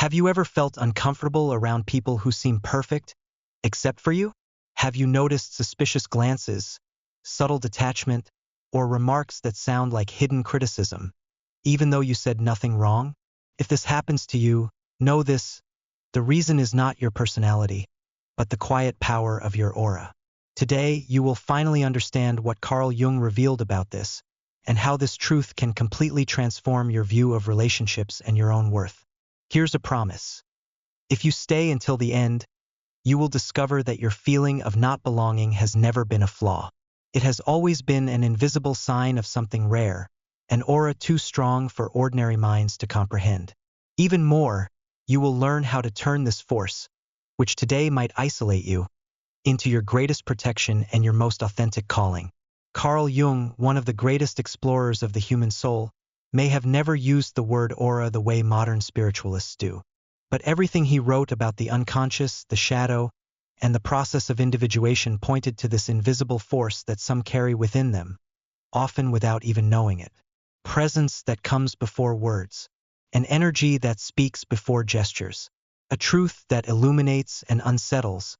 Have you ever felt uncomfortable around people who seem perfect, except for you? Have you noticed suspicious glances, subtle detachment, or remarks that sound like hidden criticism, even though you said nothing wrong? If this happens to you, know this: the reason is not your personality, but the quiet power of your aura. Today, you will finally understand what Carl Jung revealed about this, and how this truth can completely transform your view of relationships and your own worth. Here's a promise. If you stay until the end, you will discover that your feeling of not belonging has never been a flaw. It has always been an invisible sign of something rare, an aura too strong for ordinary minds to comprehend. Even more, you will learn how to turn this force, which today might isolate you, into your greatest protection and your most authentic calling. Carl Jung, one of the greatest explorers of the human soul, may have never used the word aura the way modern spiritualists do. But everything he wrote about the unconscious, the shadow, and the process of individuation pointed to this invisible force that some carry within them, often without even knowing it. Presence that comes before words, an energy that speaks before gestures, a truth that illuminates and unsettles,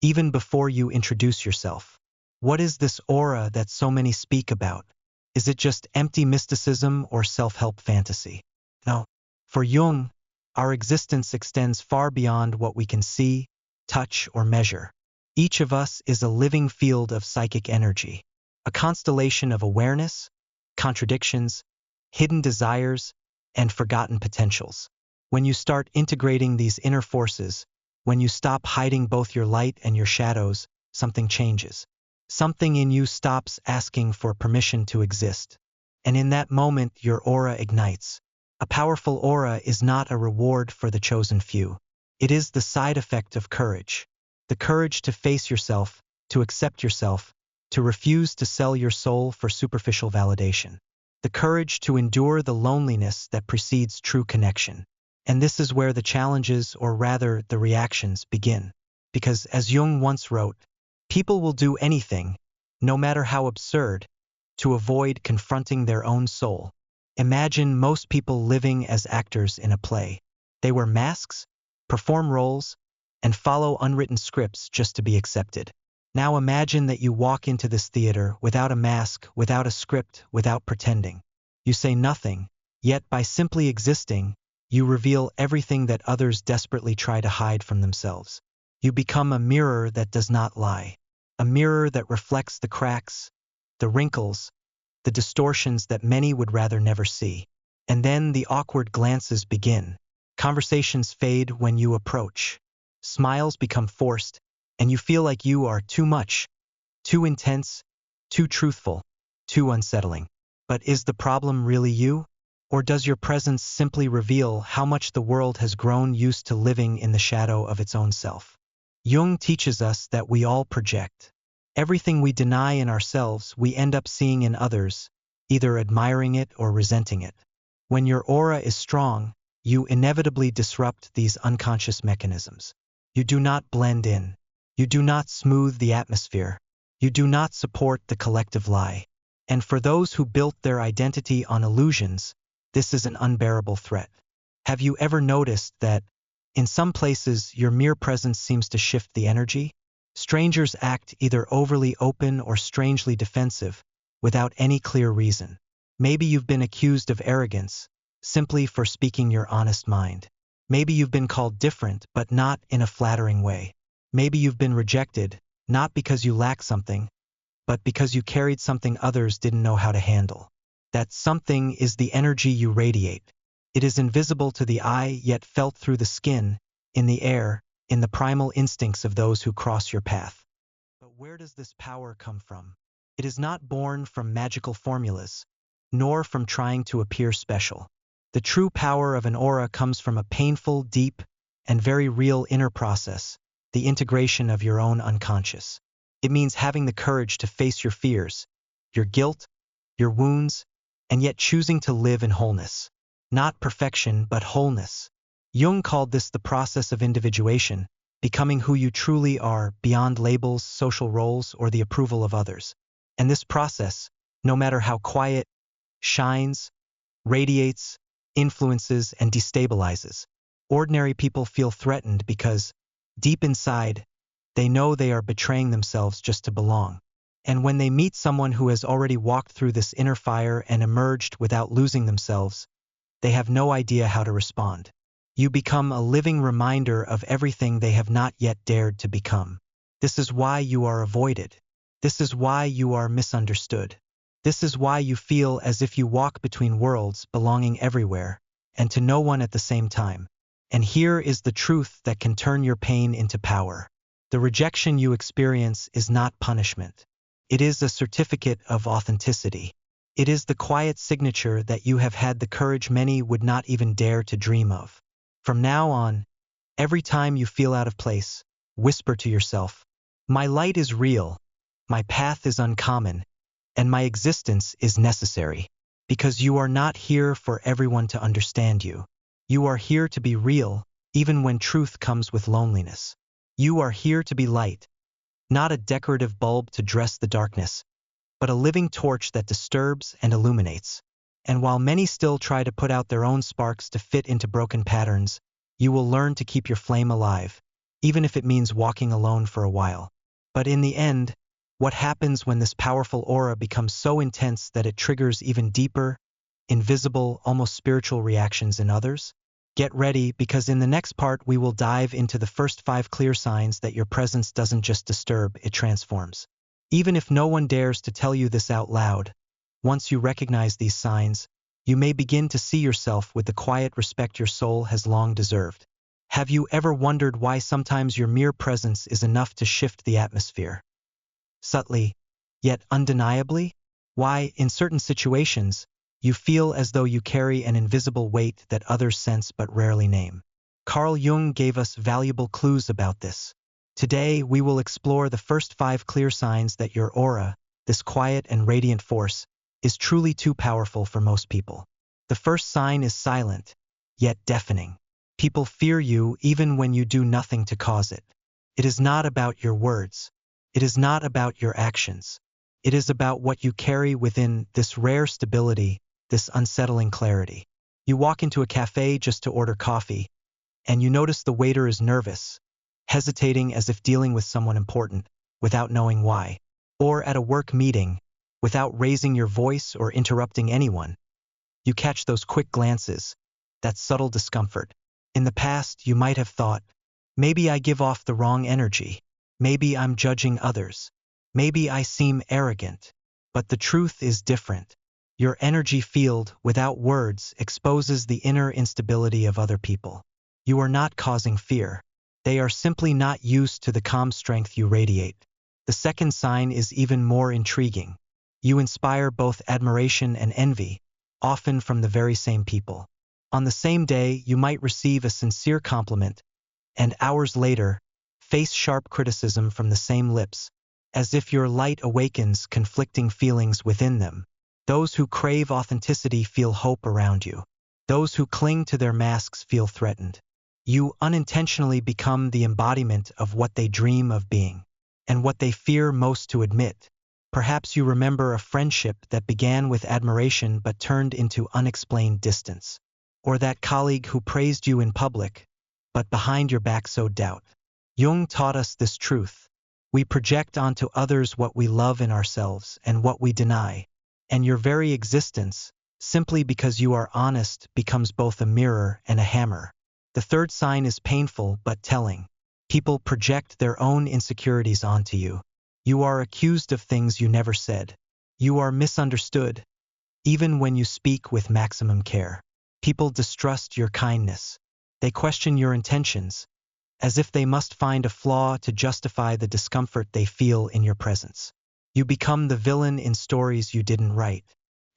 even before you introduce yourself. What is this aura that so many speak about? Is it just empty mysticism or self-help fantasy? No. For Jung, our existence extends far beyond what we can see, touch, or measure. Each of us is a living field of psychic energy, a constellation of awareness, contradictions, hidden desires, and forgotten potentials. When you start integrating these inner forces, when you stop hiding both your light and your shadows, something changes. Something in you stops asking for permission to exist. And in that moment, your aura ignites. A powerful aura is not a reward for the chosen few. It is the side effect of courage. The courage to face yourself, to accept yourself, to refuse to sell your soul for superficial validation. The courage to endure the loneliness that precedes true connection. And this is where the challenges, or rather the reactions, begin. Because, as Jung once wrote, people will do anything, no matter how absurd, to avoid confronting their own soul. Imagine most people living as actors in a play. They wear masks, perform roles, and follow unwritten scripts just to be accepted. Now imagine that you walk into this theater without a mask, without a script, without pretending. You say nothing, yet by simply existing, you reveal everything that others desperately try to hide from themselves. You become a mirror that does not lie, a mirror that reflects the cracks, the wrinkles, the distortions that many would rather never see. And then the awkward glances begin. Conversations fade when you approach. Smiles become forced, and you feel like you are too much, too intense, too truthful, too unsettling. But is the problem really you? Or does your presence simply reveal how much the world has grown used to living in the shadow of its own self? Jung teaches us that we all project. Everything we deny in ourselves, we end up seeing in others, either admiring it or resenting it. When your aura is strong, you inevitably disrupt these unconscious mechanisms. You do not blend in. You do not smooth the atmosphere. You do not support the collective lie. And for those who built their identity on illusions, this is an unbearable threat. Have you ever noticed that, in some places, your mere presence seems to shift the energy? Strangers act either overly open or strangely defensive, without any clear reason. Maybe you've been accused of arrogance, simply for speaking your honest mind. Maybe you've been called different, but not in a flattering way. Maybe you've been rejected, not because you lack something, but because you carried something others didn't know how to handle. That something is the energy you radiate. It is invisible to the eye, yet felt through the skin, in the air, in the primal instincts of those who cross your path. But where does this power come from? It is not born from magical formulas, nor from trying to appear special. The true power of an aura comes from a painful, deep, and very real inner process, the integration of your own unconscious. It means having the courage to face your fears, your guilt, your wounds, and yet choosing to live in wholeness. Not perfection, but wholeness. Jung called this the process of individuation, becoming who you truly are beyond labels, social roles, or the approval of others. And this process, no matter how quiet, shines, radiates, influences, and destabilizes. Ordinary people feel threatened because, deep inside, they know they are betraying themselves just to belong. And when they meet someone who has already walked through this inner fire and emerged without losing themselves, they have no idea how to respond. You become a living reminder of everything they have not yet dared to become. This is why you are avoided. This is why you are misunderstood. This is why you feel as if you walk between worlds, belonging everywhere, and to no one at the same time. And here is the truth that can turn your pain into power. The rejection you experience is not punishment. It is a certificate of authenticity. It is the quiet signature that you have had the courage many would not even dare to dream of. From now on, every time you feel out of place, whisper to yourself, "My light is real, my path is uncommon, and my existence is necessary." Because you are not here for everyone to understand you. You are here to be real, even when truth comes with loneliness. You are here to be light, not a decorative bulb to dress the darkness, but a living torch that disturbs and illuminates. And while many still try to put out their own sparks to fit into broken patterns, you will learn to keep your flame alive, even if it means walking alone for a while. But in the end, what happens when this powerful aura becomes so intense that it triggers even deeper, invisible, almost spiritual reactions in others? Get ready, because in the next part we will dive into the first 5 clear signs that your presence doesn't just disturb, it transforms. Even if no one dares to tell you this out loud, once you recognize these signs, you may begin to see yourself with the quiet respect your soul has long deserved. Have you ever wondered why sometimes your mere presence is enough to shift the atmosphere? Subtly, yet undeniably? Why, in certain situations, you feel as though you carry an invisible weight that others sense but rarely name. Carl Jung gave us valuable clues about this. Today, we will explore the first 5 clear signs that your aura, this quiet and radiant force, is truly too powerful for most people. The first sign is silent, yet deafening. People fear you even when you do nothing to cause it. It is not about your words. It is not about your actions. It is about what you carry within, this rare stability, this unsettling clarity. You walk into a cafe just to order coffee, and you notice the waiter is nervous, hesitating as if dealing with someone important, without knowing why. Or at a work meeting, without raising your voice or interrupting anyone, you catch those quick glances, that subtle discomfort. In the past, you might have thought, maybe I give off the wrong energy. Maybe I'm judging others. Maybe I seem arrogant. But the truth is different. Your energy field, without words, exposes the inner instability of other people. You are not causing fear. They are simply not used to the calm strength you radiate. The second sign is even more intriguing. You inspire both admiration and envy, often from the very same people. On the same day, you might receive a sincere compliment, and hours later, face sharp criticism from the same lips, as if your light awakens conflicting feelings within them. Those who crave authenticity feel hope around you. Those who cling to their masks feel threatened. You unintentionally become the embodiment of what they dream of being, and what they fear most to admit. Perhaps you remember a friendship that began with admiration but turned into unexplained distance. Or that colleague who praised you in public, but behind your back sowed doubt. Jung taught us this truth. We project onto others what we love in ourselves and what we deny. And your very existence, simply because you are honest, becomes both a mirror and a hammer. The third sign is painful but telling. People project their own insecurities onto you. You are accused of things you never said. You are misunderstood, even when you speak with maximum care. People distrust your kindness. They question your intentions, as if they must find a flaw to justify the discomfort they feel in your presence. You become the villain in stories you didn't write.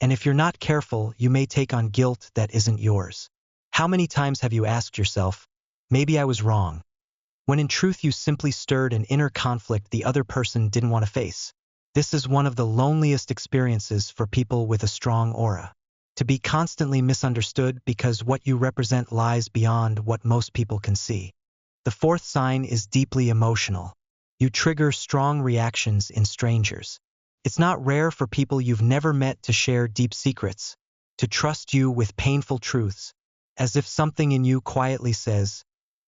And if you're not careful, you may take on guilt that isn't yours. How many times have you asked yourself, maybe I was wrong, when in truth you simply stirred an inner conflict the other person didn't want to face? This is one of the loneliest experiences for people with a strong aura. To be constantly misunderstood because what you represent lies beyond what most people can see. The fourth sign is deeply emotional. You trigger strong reactions in strangers. It's not rare for people you've never met to share deep secrets, to trust you with painful truths, as if something in you quietly says,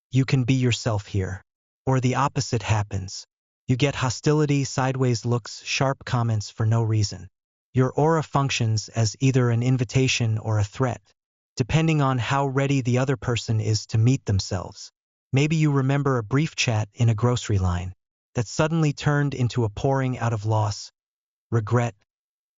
you can be yourself here. Or the opposite happens. You get hostility, sideways looks, sharp comments for no reason. Your aura functions as either an invitation or a threat, depending on how ready the other person is to meet themselves. Maybe you remember a brief chat in a grocery line that suddenly turned into a pouring out of loss, regret,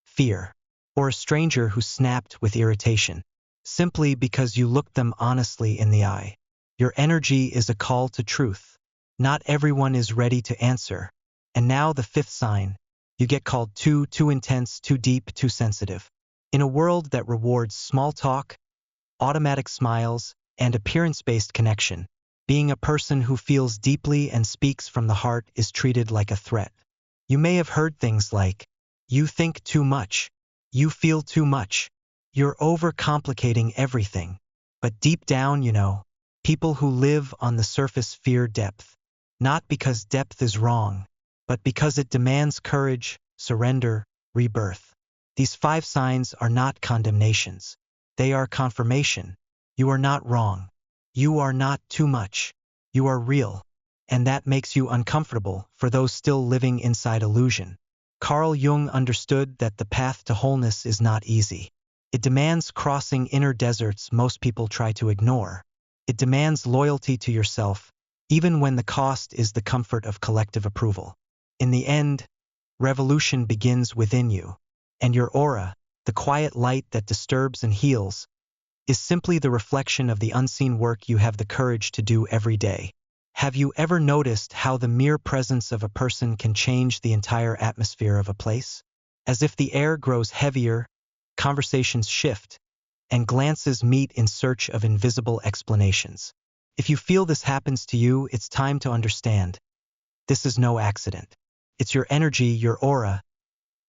fear, or a stranger who snapped with irritation, simply because you looked them honestly in the eye. Your energy is a call to truth. Not everyone is ready to answer. And now the fifth sign. You get called too intense, too deep, too sensitive. In a world that rewards small talk, automatic smiles, and appearance-based connection, being a person who feels deeply and speaks from the heart is treated like a threat. You may have heard things like, you think too much, you feel too much, you're overcomplicating everything. But deep down, people who live on the surface fear depth. Not because depth is wrong, but because it demands courage, surrender, rebirth. These 5 signs are not condemnations. They are confirmation. You are not wrong. You are not too much. You are real. And that makes you uncomfortable for those still living inside illusion. Carl Jung understood that the path to wholeness is not easy. It demands crossing inner deserts most people try to ignore. It demands loyalty to yourself, even when the cost is the comfort of collective approval. In the end, revolution begins within you, and your aura, the quiet light that disturbs and heals, is simply the reflection of the unseen work you have the courage to do every day. Have you ever noticed how the mere presence of a person can change the entire atmosphere of a place? As if the air grows heavier, conversations shift, and glances meet in search of invisible explanations. If you feel this happens to you, it's time to understand. This is no accident. It's your energy, your aura,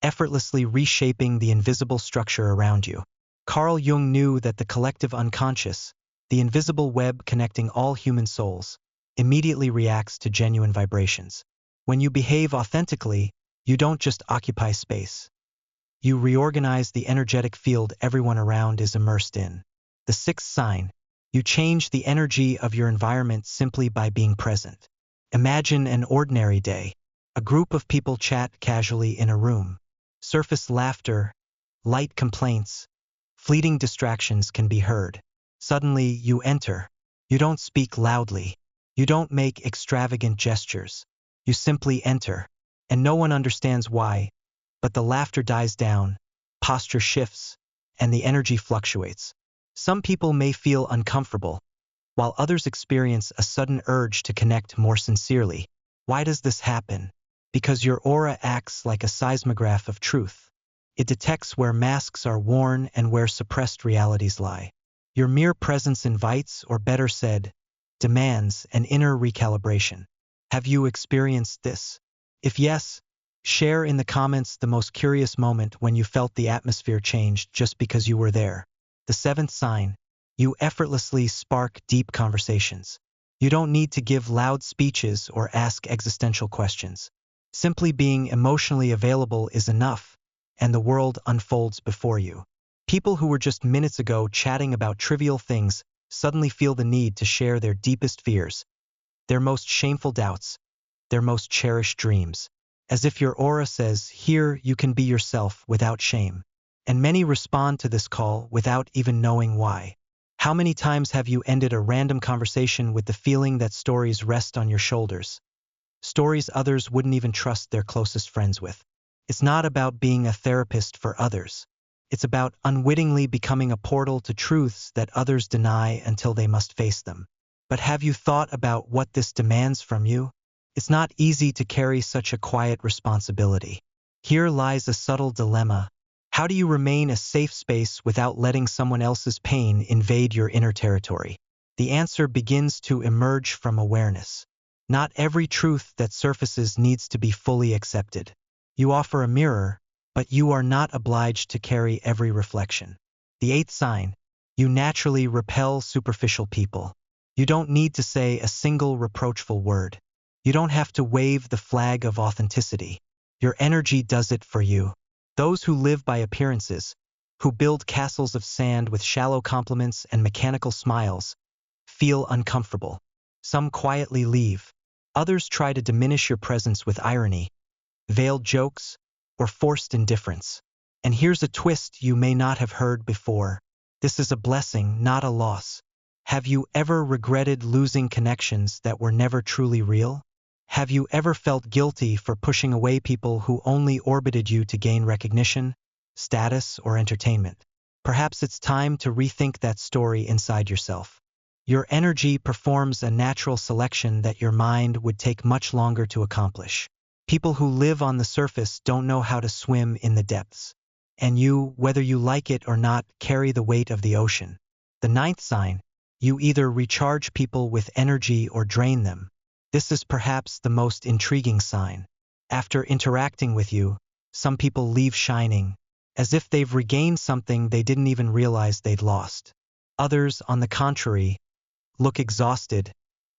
effortlessly reshaping the invisible structure around you. Carl Jung knew that the collective unconscious, the invisible web connecting all human souls, immediately reacts to genuine vibrations. When you behave authentically, you don't just occupy space. You reorganize the energetic field everyone around is immersed in. The 6th sign. You change the energy of your environment simply by being present. Imagine an ordinary day. A group of people chat casually in a room. Surface laughter, light complaints, fleeting distractions can be heard. Suddenly, you enter. You don't speak loudly. You don't make extravagant gestures. You simply enter. And no one understands why. But the laughter dies down, posture shifts, and the energy fluctuates. Some people may feel uncomfortable, while others experience a sudden urge to connect more sincerely. Why does this happen? Because your aura acts like a seismograph of truth. It detects where masks are worn and where suppressed realities lie. Your mere presence invites, or better said, demands, an inner recalibration. Have you experienced this? If yes, share in the comments the most curious moment when you felt the atmosphere changed just because you were there. The 7th sign. You effortlessly spark deep conversations. You don't need to give loud speeches or ask existential questions. Simply being emotionally available is enough, and the world unfolds before you. People who were just minutes ago chatting about trivial things suddenly feel the need to share their deepest fears, their most shameful doubts, their most cherished dreams. As if your aura says, here you can be yourself without shame. And many respond to this call without even knowing why. How many times have you ended a random conversation with the feeling that stories rest on your shoulders? Stories others wouldn't even trust their closest friends with. It's not about being a therapist for others. It's about unwittingly becoming a portal to truths that others deny until they must face them. But have you thought about what this demands from you? It's not easy to carry such a quiet responsibility. Here lies a subtle dilemma. How do you remain a safe space without letting someone else's pain invade your inner territory? The answer begins to emerge from awareness. Not every truth that surfaces needs to be fully accepted. You offer a mirror, but you are not obliged to carry every reflection. The 8th sign. You naturally repel superficial people. You don't need to say a single reproachful word. You don't have to wave the flag of authenticity. Your energy does it for you. Those who live by appearances, who build castles of sand with shallow compliments and mechanical smiles, feel uncomfortable. Some quietly leave. Others try to diminish your presence with irony, veiled jokes, or forced indifference. And here's a twist you may not have heard before. This is a blessing, not a loss. Have you ever regretted losing connections that were never truly real? Have you ever felt guilty for pushing away people who only orbited you to gain recognition, status, or entertainment? Perhaps it's time to rethink that story inside yourself. Your energy performs a natural selection that your mind would take much longer to accomplish. People who live on the surface don't know how to swim in the depths. And you, whether you like it or not, carry the weight of the ocean. The ninth sign, you either recharge people with energy or drain them. This is perhaps the most intriguing sign. After interacting with you, some people leave shining, as if they've regained something they didn't even realize they'd lost. Others, on the contrary, look exhausted,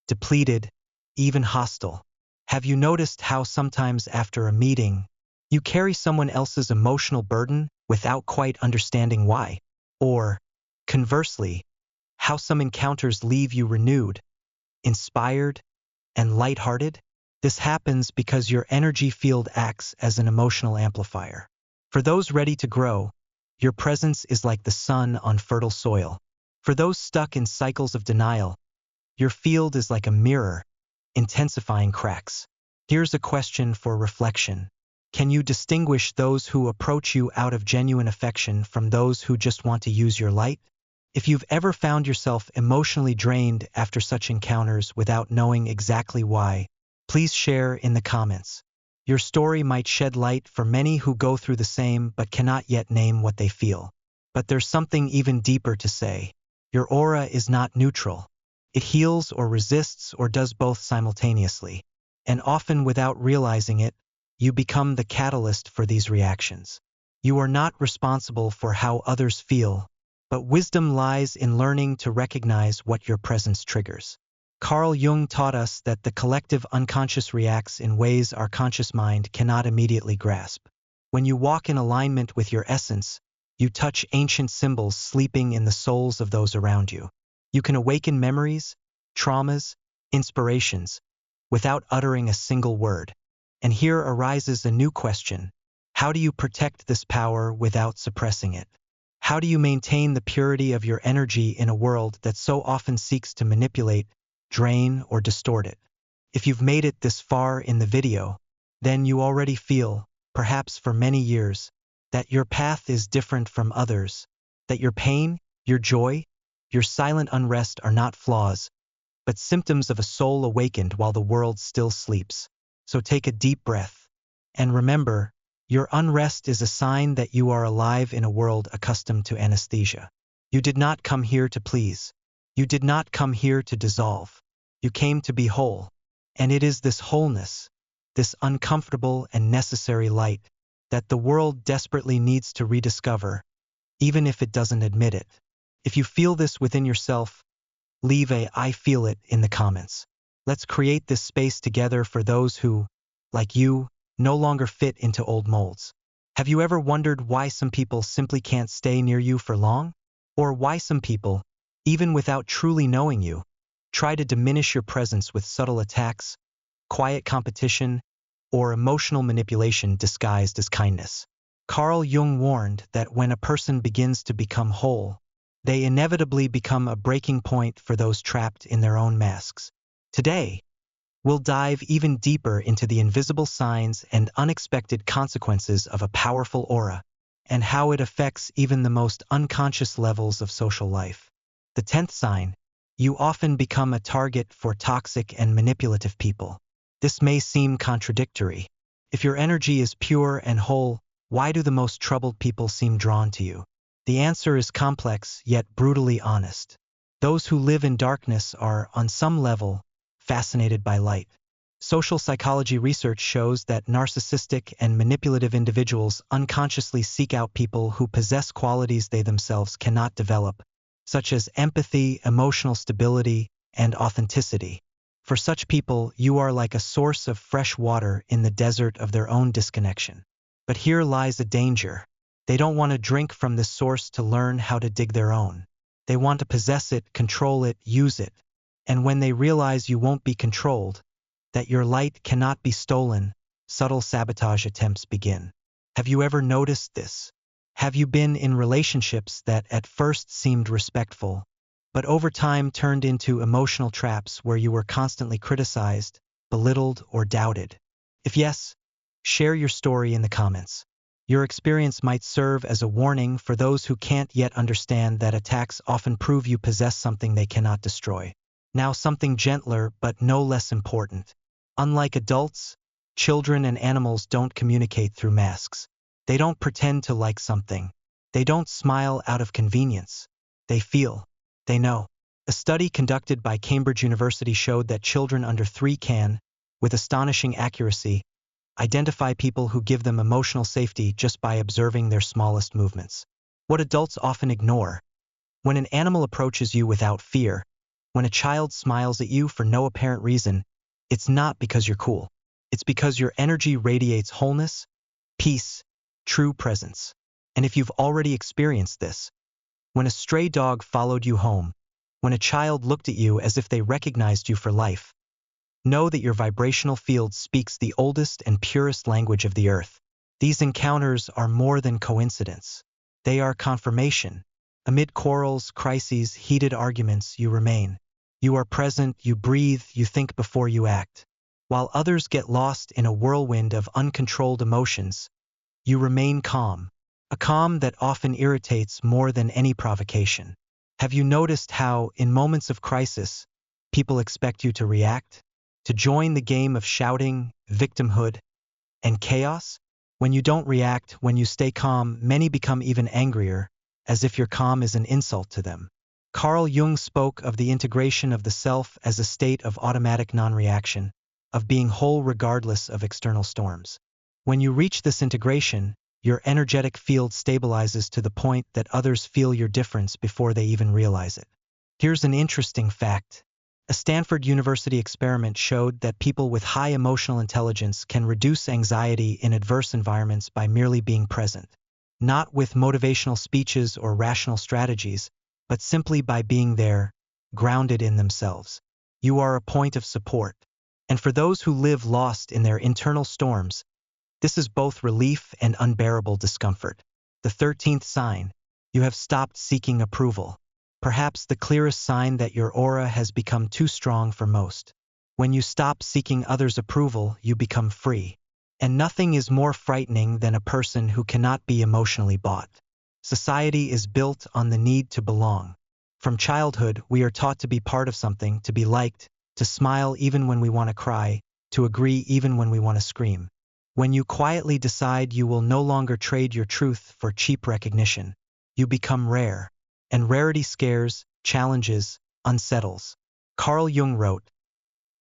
depleted, even hostile. Have you noticed how sometimes after a meeting, you carry someone else's emotional burden without quite understanding why? Or, conversely, how some encounters leave you renewed, inspired, and lighthearted? This happens because your energy field acts as an emotional amplifier. For those ready to grow, your presence is like the sun on fertile soil. For those stuck in cycles of denial, your field is like a mirror, intensifying cracks. Here's a question for reflection. Can you distinguish those who approach you out of genuine affection from those who just want to use your light? If you've ever found yourself emotionally drained after such encounters without knowing exactly why, please share in the comments. Your story might shed light for many who go through the same but cannot yet name what they feel. But there's something even deeper to say. Your aura is not neutral. It heals or resists or does both simultaneously. And often without realizing it, you become the catalyst for these reactions. You are not responsible for how others feel, but wisdom lies in learning to recognize what your presence triggers. Carl Jung taught us that the collective unconscious reacts in ways our conscious mind cannot immediately grasp. When you walk in alignment with your essence, you touch ancient symbols sleeping in the souls of those around you. You can awaken memories, traumas, inspirations, without uttering a single word. And here arises a new question. How do you protect this power without suppressing it? How do you maintain the purity of your energy in a world that so often seeks to manipulate, drain, or distort it? If you've made it this far in the video, then you already feel, perhaps for many years, that your path is different from others, that your pain, your joy, your silent unrest are not flaws, but symptoms of a soul awakened while the world still sleeps. So take a deep breath. And remember, your unrest is a sign that you are alive in a world accustomed to anesthesia. You did not come here to please. You did not come here to dissolve. You came to be whole. And it is this wholeness, this uncomfortable and necessary light, that the world desperately needs to rediscover, even if it doesn't admit it. If you feel this within yourself, leave a "I feel it" in the comments. Let's create this space together for those who, like you, no longer fit into old molds. Have you ever wondered why some people simply can't stay near you for long? Or why some people, even without truly knowing you, try to diminish your presence with subtle attacks, quiet competition, or emotional manipulation disguised as kindness? Carl Jung warned that when a person begins to become whole, they inevitably become a breaking point for those trapped in their own masks. Today, we'll dive even deeper into the invisible signs and unexpected consequences of a powerful aura, and how it affects even the most unconscious levels of social life. The 10th sign, you often become a target for toxic and manipulative people. This may seem contradictory. If your energy is pure and whole, why do the most troubled people seem drawn to you? The answer is complex yet brutally honest. Those who live in darkness are, on some level, fascinated by light. Social psychology research shows that narcissistic and manipulative individuals unconsciously seek out people who possess qualities they themselves cannot develop, such as empathy, emotional stability, and authenticity. For such people, you are like a source of fresh water in the desert of their own disconnection. But here lies a danger. They don't want to drink from this source to learn how to dig their own. They want to possess it, control it, use it. And when they realize you won't be controlled, that your light cannot be stolen, subtle sabotage attempts begin. Have you ever noticed this? Have you been in relationships that at first seemed respectful, but over time turned into emotional traps where you were constantly criticized, belittled, or doubted? If yes, share your story in the comments. Your experience might serve as a warning for those who can't yet understand that attacks often prove you possess something they cannot destroy. Now something gentler but no less important. Unlike adults, children and animals don't communicate through masks. They don't pretend to like something. They don't smile out of convenience. They feel. They know. A study conducted by Cambridge University showed that children under 3 can, with astonishing accuracy, identify people who give them emotional safety just by observing their smallest movements. What adults often ignore. When an animal approaches you without fear, when a child smiles at you for no apparent reason, it's not because you're cool. It's because your energy radiates wholeness, peace, true presence. And if you've already experienced this, when a stray dog followed you home, when a child looked at you as if they recognized you for life, know that your vibrational field speaks the oldest and purest language of the earth. These encounters are more than coincidence. They are confirmation. Amid quarrels, crises, heated arguments, you remain. You are present, you breathe, you think before you act. While others get lost in a whirlwind of uncontrolled emotions, you remain calm. A calm that often irritates more than any provocation. Have you noticed how, in moments of crisis, people expect you to react? To join the game of shouting, victimhood, and chaos? When you don't react, when you stay calm, many become even angrier, as if your calm is an insult to them. Carl Jung spoke of the integration of the self as a state of automatic non-reaction, of being whole regardless of external storms. When you reach this integration, your energetic field stabilizes to the point that others feel your difference before they even realize it. Here's an interesting fact. A Stanford University experiment showed that people with high emotional intelligence can reduce anxiety in adverse environments by merely being present. Not with motivational speeches or rational strategies, but simply by being there, grounded in themselves. You are a point of support. And for those who live lost in their internal storms, this is both relief and unbearable discomfort. The 13th sign. You have stopped seeking approval. Perhaps the clearest sign that your aura has become too strong for most. When you stop seeking others' approval, you become free. And nothing is more frightening than a person who cannot be emotionally bought. Society is built on the need to belong. From childhood, we are taught to be part of something, to be liked, to smile even when we want to cry, to agree even when we want to scream. When you quietly decide you will no longer trade your truth for cheap recognition, you become rare. And rarity scares, challenges, unsettles. Carl Jung wrote,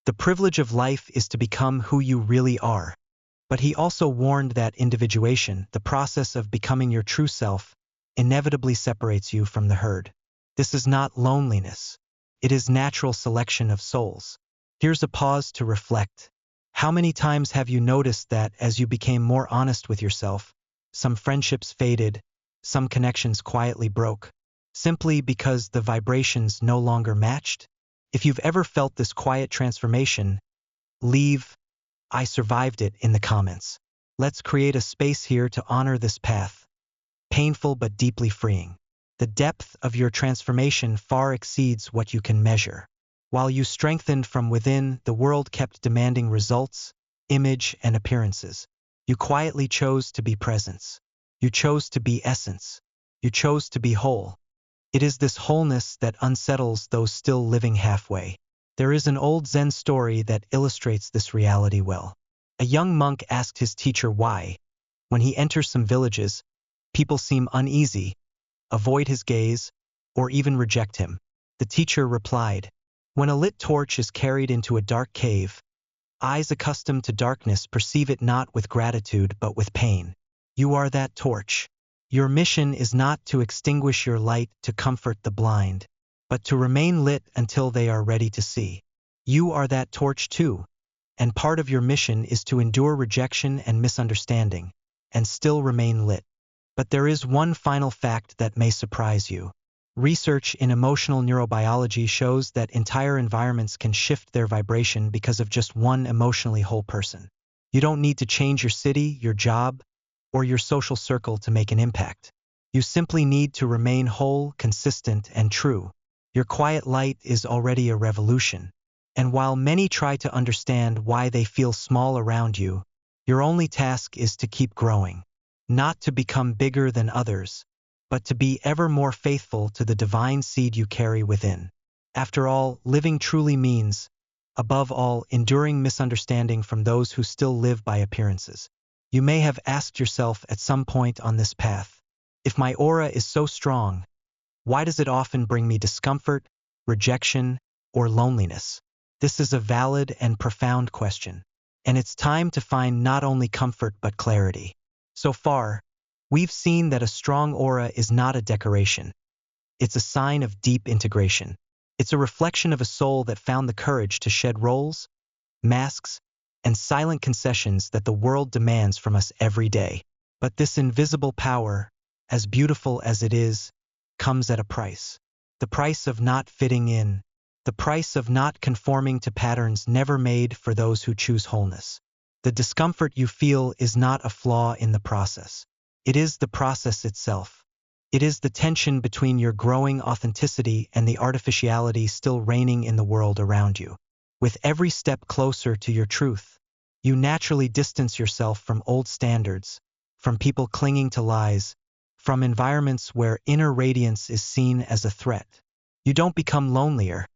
"The privilege of life is to become who you really are." But he also warned that individuation, the process of becoming your true self, inevitably separates you from the herd. This is not loneliness. It is natural selection of souls. Here's a pause to reflect. How many times have you noticed that as you became more honest with yourself, some friendships faded, some connections quietly broke, simply because the vibrations no longer matched? If you've ever felt this quiet transformation, leave "I survived it" in the comments. Let's create a space here to honor this path. Painful but deeply freeing. The depth of your transformation far exceeds what you can measure. While you strengthened from within, the world kept demanding results, image, and appearances. You quietly chose to be presence. You chose to be essence. You chose to be whole. It is this wholeness that unsettles those still living halfway. There is an old Zen story that illustrates this reality well. A young monk asked his teacher why, when he enters some villages, people seem uneasy, avoid his gaze, or even reject him. The teacher replied, "When a lit torch is carried into a dark cave, eyes accustomed to darkness perceive it not with gratitude but with pain. You are that torch. Your mission is not to extinguish your light to comfort the blind, but to remain lit until they are ready to see. You are that torch too, and part of your mission is to endure rejection and misunderstanding, and still remain lit." But there is one final fact that may surprise you. Research in emotional neurobiology shows that entire environments can shift their vibration because of just one emotionally whole person. You don't need to change your city, your job, or your social circle to make an impact. You simply need to remain whole, consistent, and true. Your quiet light is already a revolution. And while many try to understand why they feel small around you, your only task is to keep growing. Not to become bigger than others, but to be ever more faithful to the divine seed you carry within. After all, living truly means, above all, enduring misunderstanding from those who still live by appearances. You may have asked yourself at some point on this path, if my aura is so strong, why does it often bring me discomfort, rejection, or loneliness? This is a valid and profound question, and it's time to find not only comfort but clarity. So far, we've seen that a strong aura is not a decoration. It's a sign of deep integration. It's a reflection of a soul that found the courage to shed roles, masks, and silent concessions that the world demands from us every day. But this invisible power, as beautiful as it is, comes at a price. The price of not fitting in, the price of not conforming to patterns never made for those who choose wholeness. The discomfort you feel is not a flaw in the process. It is the process itself. It is the tension between your growing authenticity and the artificiality still reigning in the world around you. With every step closer to your truth, you naturally distance yourself from old standards, from people clinging to lies, from environments where inner radiance is seen as a threat. You don't become lonelier,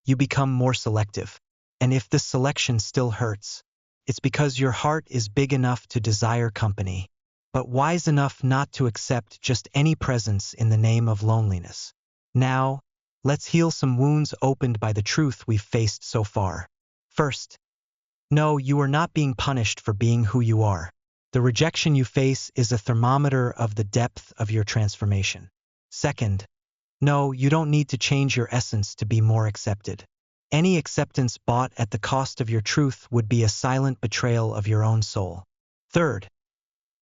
you become more selective. And if this selection still hurts, it's because your heart is big enough to desire company, but wise enough not to accept just any presence in the name of loneliness. Now, let's heal some wounds opened by the truth we've faced so far. First, no, you are not being punished for being who you are. The rejection you face is a thermometer of the depth of your transformation. Second, no, you don't need to change your essence to be more accepted. Any acceptance bought at the cost of your truth would be a silent betrayal of your own soul. Third,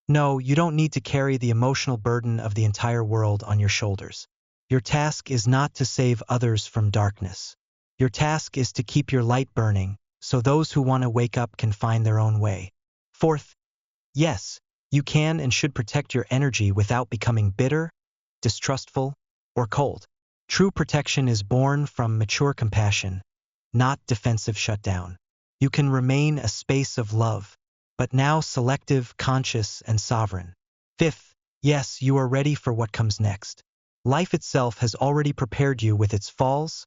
no, you don't need to carry the emotional burden of the entire world on your shoulders. Your task is not to save others from darkness. Your task is to keep your light burning, so those who want to wake up can find their own way. Fourth, yes, you can and should protect your energy without becoming bitter, distrustful, or cold. True protection is born from mature compassion, not defensive shutdown. You can remain a space of love, but now selective, conscious, and sovereign. Fifth, yes, you are ready for what comes next. Life itself has already prepared you with its falls,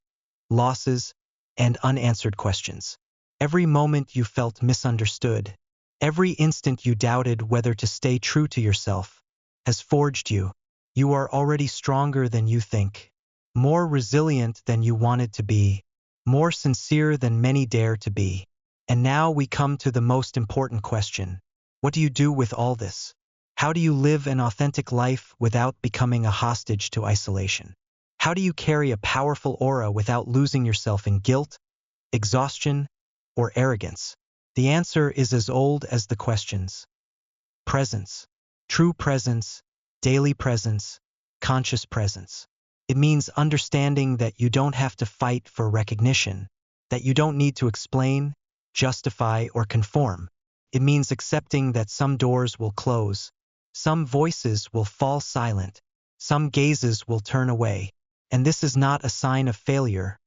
losses, and unanswered questions. Every moment you felt misunderstood, every instant you doubted whether to stay true to yourself, has forged you. You are already stronger than you think, more resilient than you wanted to be, more sincere than many dare to be. And now we come to the most important question. What do you do with all this? How do you live an authentic life without becoming a hostage to isolation? How do you carry a powerful aura without losing yourself in guilt, exhaustion, or arrogance? The answer is as old as the questions. Presence. True presence, daily presence, conscious presence. It means understanding that you don't have to fight for recognition, that you don't need to explain, justify, or conform. It means accepting that some doors will close, some voices will fall silent, some gazes will turn away, and this is not a sign of failure,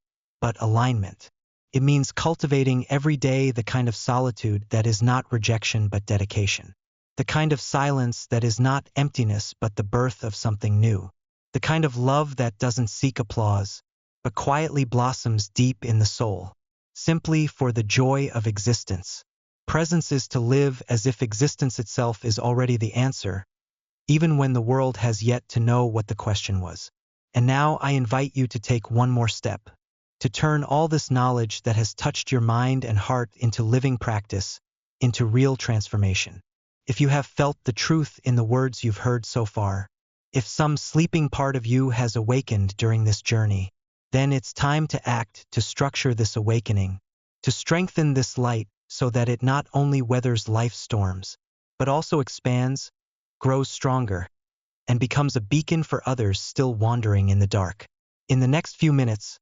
but alignment. It means cultivating every day the kind of solitude that is not rejection but dedication. The kind of silence that is not emptiness but the birth of something new. The kind of love that doesn't seek applause, but quietly blossoms deep in the soul, simply for the joy of existence. Presence is to live as if existence itself is already the answer, even when the world has yet to know what the question was. And now I invite you to take one more step, to turn all this knowledge that has touched your mind and heart into living practice, into real transformation. If you have felt the truth in the words you've heard so far, if some sleeping part of you has awakened during this journey, then it's time to act, to structure this awakening, to strengthen this light so that it not only weathers life's storms, but also expands, grows stronger, and becomes a beacon for others still wandering in the dark. In the next few minutes,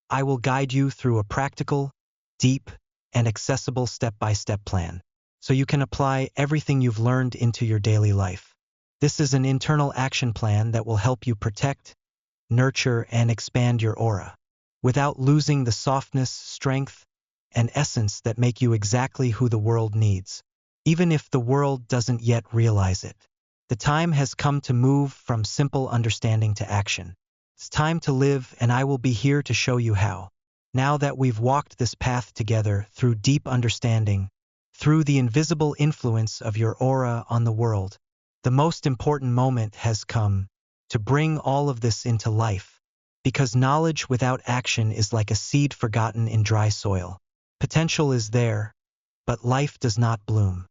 I will guide you through a practical, deep, and accessible step-by-step plan, so you can apply everything you've learned into your daily life. This is an internal action plan that will help you protect, nurture, and expand your aura, without losing the softness, strength, and essence that make you exactly who the world needs, even if the world doesn't yet realize it. The time has come to move from simple understanding to action. It's time to live, and I will be here to show you how. Now that we've walked this path together through deep understanding, through the invisible influence of your aura on the world, the most important moment has come to bring all of this into life. Because knowledge without action is like a seed forgotten in dry soil. Potential is there, but life does not bloom.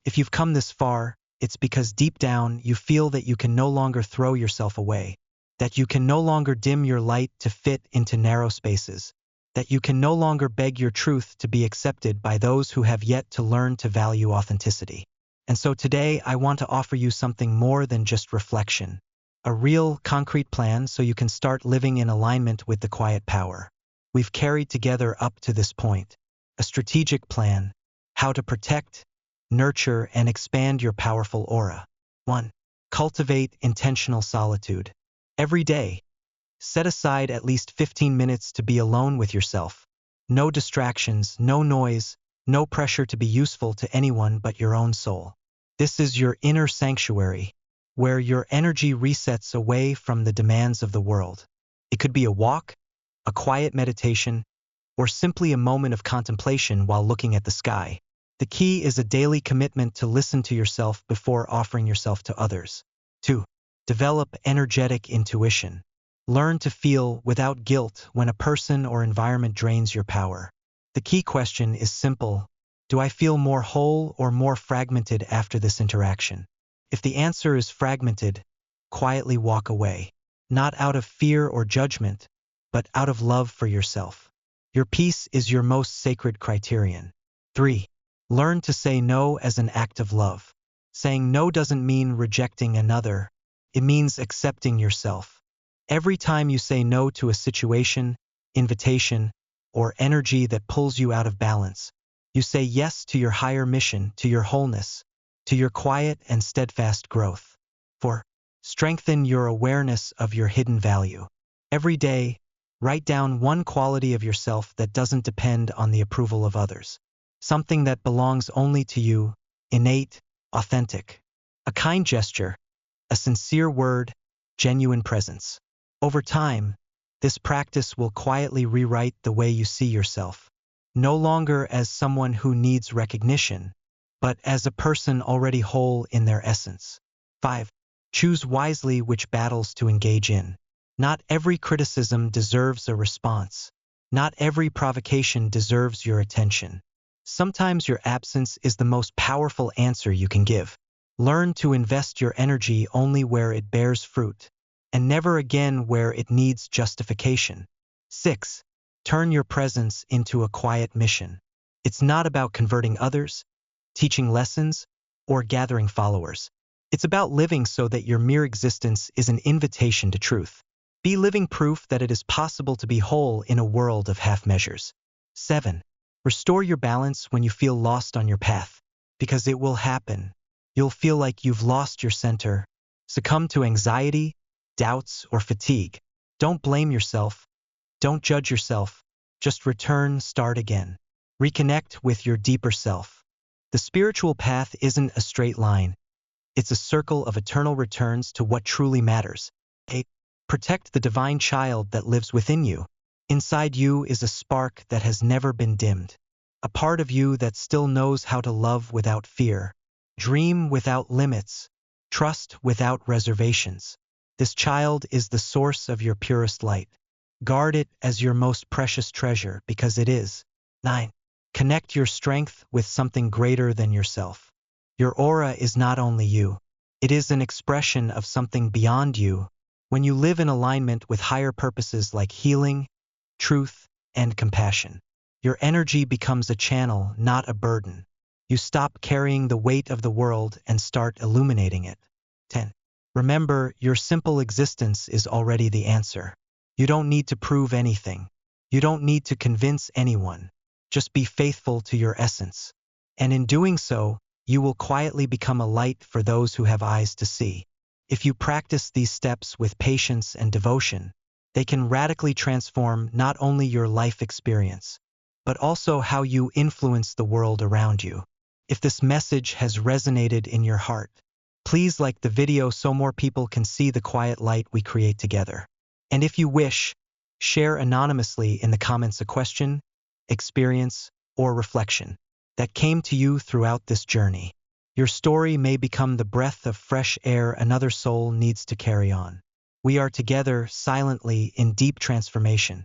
If you've come this far, it's because deep down you feel that you can no longer throw yourself away, that you can no longer dim your light to fit into narrow spaces, that you can no longer beg your truth to be accepted by those who have yet to learn to value authenticity. And so today I want to offer you something more than just reflection, a real, concrete plan so you can start living in alignment with the quiet power we've carried together up to this point. A strategic plan, how to protect, nurture, and expand your powerful aura. 1. Cultivate intentional solitude. Every day, set aside at least 15 minutes to be alone with yourself. No distractions, no noise, no pressure to be useful to anyone but your own soul. This is your inner sanctuary, where your energy resets away from the demands of the world. It could be a walk, a quiet meditation, or simply a moment of contemplation while looking at the sky. The key is a daily commitment to listen to yourself before offering yourself to others. 2. Develop energetic intuition. Learn to feel without guilt when a person or environment drains your power. The key question is simple: do I feel more whole or more fragmented after this interaction? If the answer is fragmented, quietly walk away, not out of fear or judgment, but out of love for yourself. Your peace is your most sacred criterion. 3. Learn to say no as an act of love. Saying no doesn't mean rejecting another. It means accepting yourself. Every time you say no to a situation, invitation, or energy that pulls you out of balance, you say yes to your higher mission, to your wholeness, to your quiet and steadfast growth. 4. Strengthen your awareness of your hidden value. Every day, write down one quality of yourself that doesn't depend on the approval of others. Something that belongs only to you, innate, authentic. A kind gesture, a sincere word, genuine presence. Over time, this practice will quietly rewrite the way you see yourself, no longer as someone who needs recognition, but as a person already whole in their essence. 5. Choose wisely which battles to engage in. Not every criticism deserves a response. Not every provocation deserves your attention. Sometimes your absence is the most powerful answer you can give. Learn to invest your energy only where it bears fruit, and never again where it needs justification. 6. Turn your presence into a quiet mission. It's not about converting others, teaching lessons, or gathering followers. It's about living so that your mere existence is an invitation to truth. Be living proof that it is possible to be whole in a world of half measures. 7. Restore your balance when you feel lost on your path, because it will happen. You'll feel like you've lost your center, succumb to anxiety, doubts, or fatigue. Don't blame yourself. Don't judge yourself. Just return, start again. Reconnect with your deeper self. The spiritual path isn't a straight line. It's a circle of eternal returns to what truly matters. 8. Protect the divine child that lives within you. Inside you is a spark that has never been dimmed. A part of you that still knows how to love without fear, dream without limits, trust without reservations. This child is the source of your purest light. Guard it as your most precious treasure, because it is. 9. Connect your strength with something greater than yourself. Your aura is not only you. It is an expression of something beyond you. When you live in alignment with higher purposes like healing, truth, and compassion, your energy becomes a channel, not a burden. You stop carrying the weight of the world and start illuminating it. 10. Remember, your simple existence is already the answer. You don't need to prove anything. You don't need to convince anyone. Just be faithful to your essence. And in doing so, you will quietly become a light for those who have eyes to see. If you practice these steps with patience and devotion, they can radically transform not only your life experience, but also how you influence the world around you. If this message has resonated in your heart, please like the video so more people can see the quiet light we create together. And if you wish, share anonymously in the comments a question, experience, or reflection that came to you throughout this journey. Your story may become the breath of fresh air another soul needs to carry on. We are together, silently, in deep transformation.